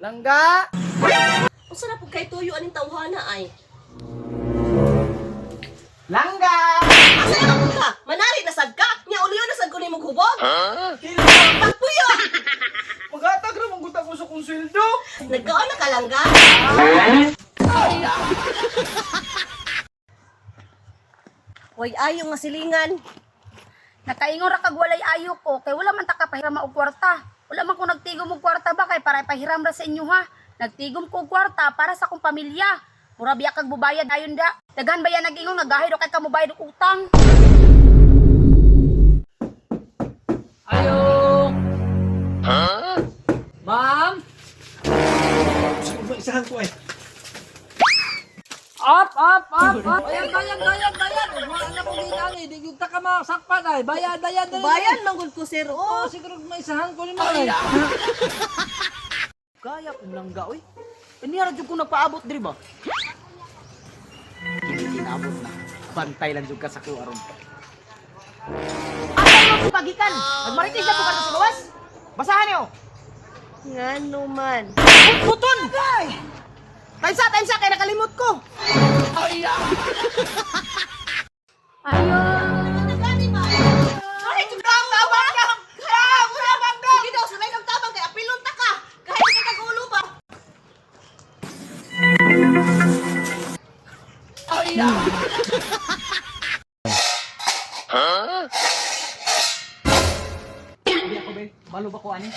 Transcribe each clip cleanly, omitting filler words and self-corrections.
Langga! Unsa na pud kay tuyo aning tawhana ay? Langga! Asa na pud ka? Manari na sad ka? Nya uliyo na sad ko nimo hubog? Pagpuyo! Maghatag ra mong gutag ko sa kong sweldo. Nagkaon na ka lang ga? Hoy ayo nga silingan. Nakaingon ra kag walay ayo ko kay wala man ta kapahiram og kwarta. Wala man ko nagtigom og kwarta ba kay para ipahiram ra sa inyo ha. Nagtigom ko og kwarta para sa akong pamilya. Mura biya kag bubayad ayon da. Daghan ba yan nag-ingon nga gahi do kay kamo bayad og utang. Ayo! Ma'am? Isahan ko eh. Up! Bayad! Wala na kong ginang eh. Di yung taka masakpan ay. Bayad! Bayan manggod ko sir. Oh, Oh, siguro may isahan ko rin ay. Kaya kong langga, oy. Iniyara dyan ko nagpaabot, di ba? Hindi inabot na. Bantay lang dyan ka sa kuwaron. Ano mo pagikan? Nagmaritis na po ka sa gawas? Basahan niyo! ngano man. Buton! Time sa, kaya nakalimot ko! Ayo. Ay, tabang ka! Tabang ka! Sige daw, sunay ng tabang kay apilon ta ka. Kahit ka kagulo ba? Hindi ako, be. Balo ba ko, ani?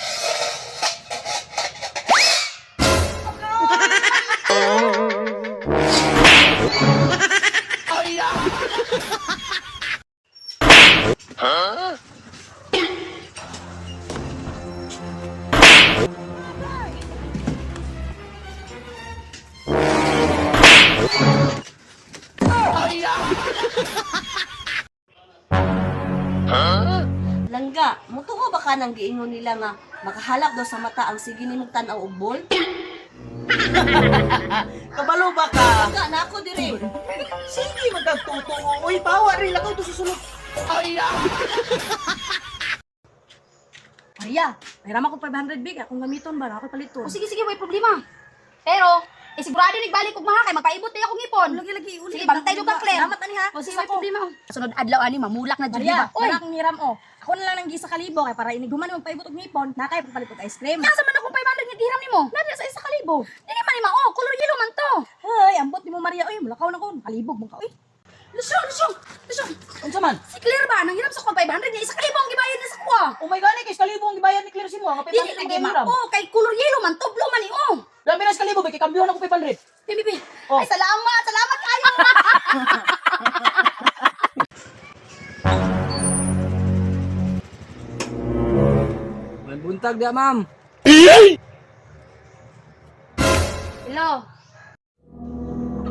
Langga, mutuo ba ka nang giingon nila nga makahalap daw sa mata ang sige nimong tan-aw og bol? Kabalo ba ka? Langga na ako dire. Sige, magkagtutungo. Uy, bawa rin lang ito susunod. Maria, pahiram ako 500 big akong gamiton ba ako paliton. O sige way problema. Pero sigurado nagbalik og maha kay magpaibot tayo akong ipon. Lagi uli. Sige, bantay jud ka Claire. Salamat ani ha. O sige may problema. Sunod adlaw ani mamulak na jud Maria, ba. Oy, wala kang hiram o. Ako na lang nang gisa kalibo kay para iniguman mo paibot og ngipon, nakay pagpalit og ice cream. nasa man akong 500 nga giram nimo? Nadi sa isa kalibo. Dili man ni mao, color yellow man to. Ay, ambot ni mo Maria, oy, mulakaw na ko, kalibog mo ka oy. Lusyong. Unsa man? Si Claire ba nang hiram sa akong 500 nga isa ka libong gibayad na sa kuha. Oh my God, kay kalibong gibayad ni Claire Simo. Ang Dili pipandit lagi mo hiram. mao kay color yellow man to, blue man ni oh. Labi na sa kalibo, kay kambiyon ako pipandit. Pipi. Oh. Ay salamat kayo. May buntag dia, ma'am. Hello.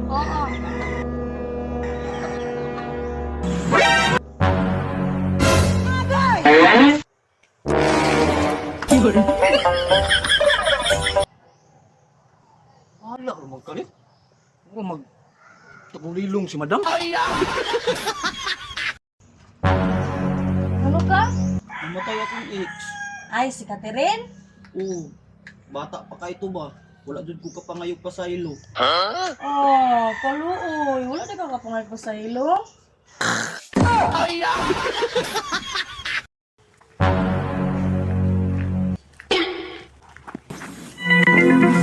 Oo. Hala, magkalit. Ako tagulilong si madam. Ano ka? Namatay akong ex. Ay, si Catherine? Oo. Bata pa ka ito ba? Wala dyan ko kapangayog pa sa ilo. Oh, kaluoy. Wala na ka kapangal pa sa ilo.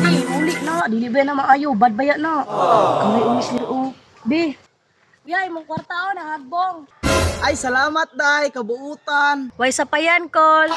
Di, uli na. Dili na maayo. Bad baya na. Kami ulis ni o. Be. Yay, mong kwarta o, nahagbong. Ay, salamat, day. Kabuutan. Way sa payan, Col.